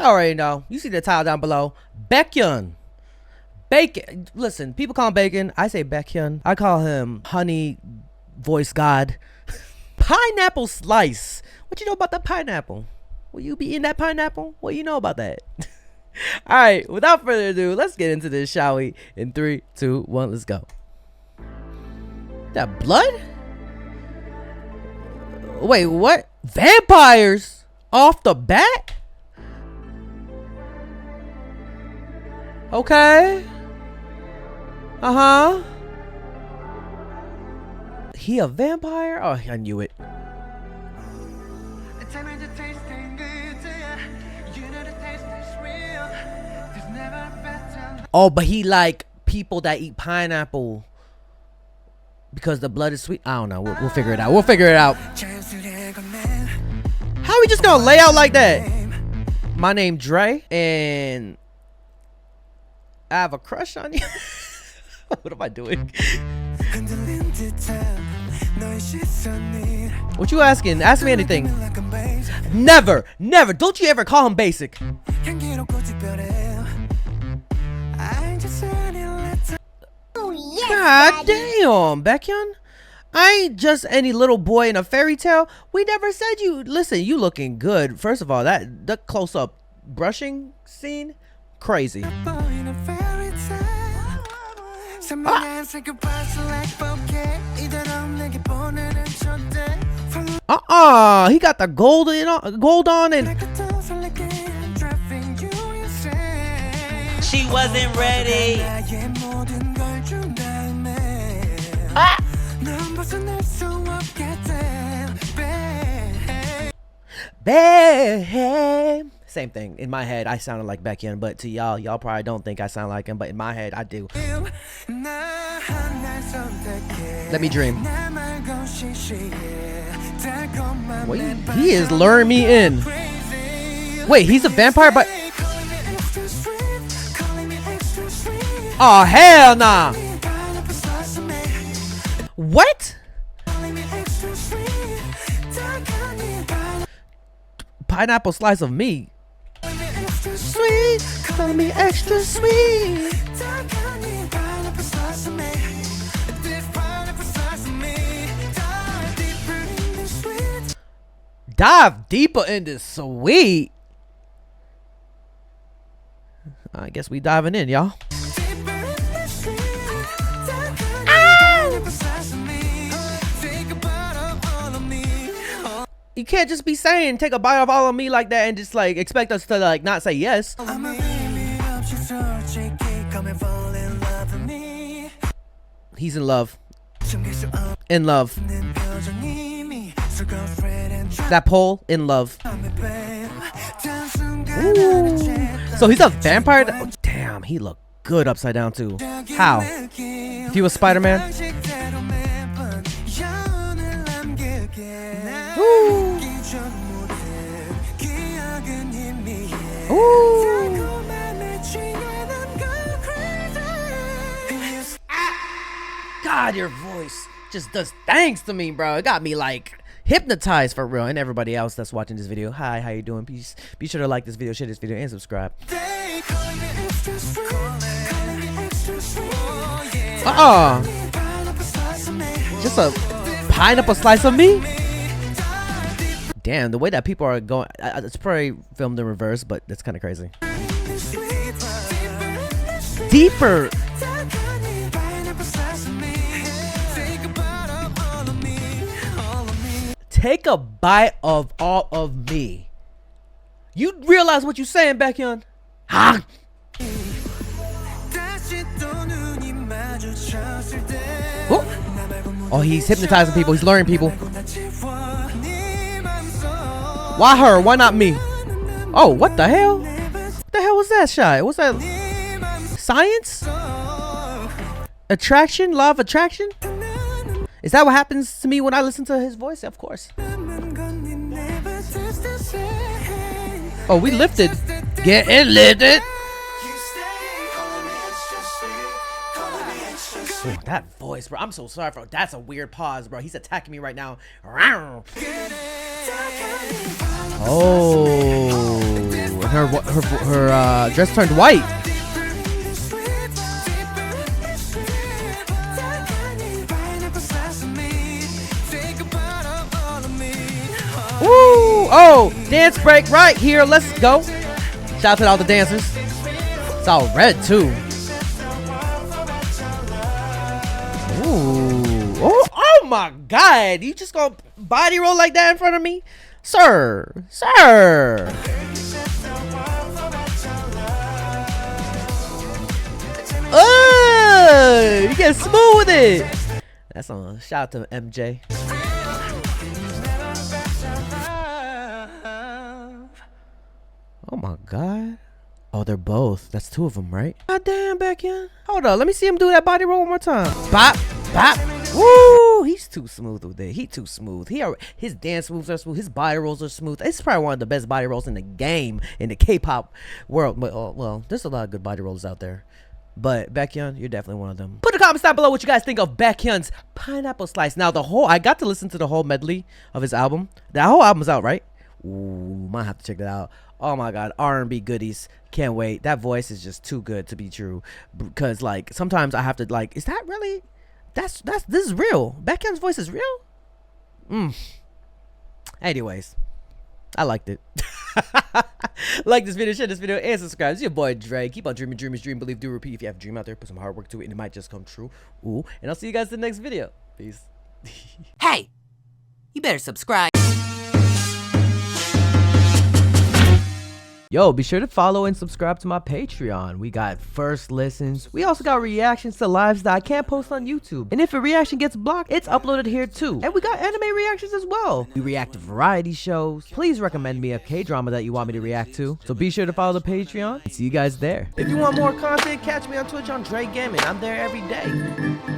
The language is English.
Y'all already know. You see the title down below. BAEKHYUN. Bacon. Listen, people call him Bacon. I say BAEKHYUN. I call him Honey Voice God. Pineapple slice. What you know about the pineapple? Will you be eating that pineapple? What you know about that? All right, without further ado, let's get into this, shall we? In 3, 2, 1, let's go. That blood? Wait, what? Vampires? Off the bat? Okay. Uh-huh. He a vampire? Oh, I knew it. Oh, but he like people that eat pineapple because the blood is sweet. I don't know. We'll figure it out. We'll figure it out. How we just gonna lay out like that? My name Dre, and I have a crush on you. What am I doing? What you asking? Ask me anything. Never, never. Don't you ever call him basic. God damn, BAEKHYUN. I ain't just any little boy in a fairy tale. We never said you. Listen, you looking good. First of all, the close up brushing scene, crazy. He got the gold on and she wasn't ready. Babe. Same thing. In my head, I sounded like BAEKHYUN, but to y'all probably don't think I sound like him, but in my head, I do. Let me dream. Wait, he is luring me in. Wait, he's a vampire, but... Oh, hell nah. What? Pineapple slice of me. Sweet, call me extra sweet. Dive deeper into sweet. I guess we diving in, y'all. You can't just be saying take a bite of all of me like that and just like expect us to like not say yes. He's in love. In love. That pole, in love. Ooh. So he's a vampire. Oh, damn, he looked good upside down too. How? If he was Spider-Man. Ooh. Ooh. God, your voice just does things to me, bro. It got me like hypnotized for real. And everybody else that's watching this video, hi, how you doing? Please be sure to like this video, share this video, and subscribe. Just a pineapple slice of me? Damn, the way that people are going, it's probably filmed in reverse, but that's kind of crazy. Deeper. Take a bite of all of me. You realize what you're saying, BAEKHYUN? Ah. Oh, he's hypnotizing people. He's luring people. Why her? Why not me? Oh, what the hell? What the hell was that shot? What's that? Science? Attraction? Law of attraction? Is that what happens to me when I listen to his voice? Of course. Oh, we lifted. Get it lifted. Oh, that voice, bro. I'm so sorry, bro. That's a weird pause, bro. He's attacking me right now. Oh, her dress turned white. Woo! Oh, dance break right here. Let's go. Shout out to all the dancers. It's all red too. Ooh. Oh my God. You just gonna body roll like that in front of me? Sir. Sir. Oh, you get smooth with it. That's on. Shout out to MJ. Oh my God. Oh, they're both. That's two of them, right? God damn, BAEKHYUN. Hold on. Let me see him do that body roll one more time. Bop, bop. Woo! He's too smooth with it. He too smooth. His dance moves are smooth. His body rolls are smooth. It's probably one of the best body rolls in the game, in the K-pop world. But, well, there's a lot of good body rollers out there. But BAEKHYUN, you're definitely one of them. Put in the comments down below what you guys think of BAEKHYUN's Pineapple Slice. Now, I got to listen to the whole medley of his album. That whole album's out, right? Ooh, might have to check that out. Oh my God, R&B goodies. Can't wait. That voice is just too good to be true. Because like sometimes I have to like, is that really? This is real. BAEKHYUN's voice is real. Anyways, I liked it. Like this video, share this video, and subscribe. It's your boy Dre. Keep on dreaming, dreamers, dream, believe, do, repeat. If you have a dream out there, put some hard work to it, and it might just come true. Ooh, and I'll see you guys in the next video. Peace. Hey, you better subscribe. Yo, be sure to follow and subscribe to my Patreon. We got first listens. We also got reactions to lives that I can't post on YouTube. And if a reaction gets blocked, it's uploaded here too. And we got anime reactions as well. We react to variety shows. Please recommend me a K-drama that you want me to react to. So be sure to follow the Patreon and see you guys there. If you want more content, catch me on Twitch on JREAMERS. I'm there every day.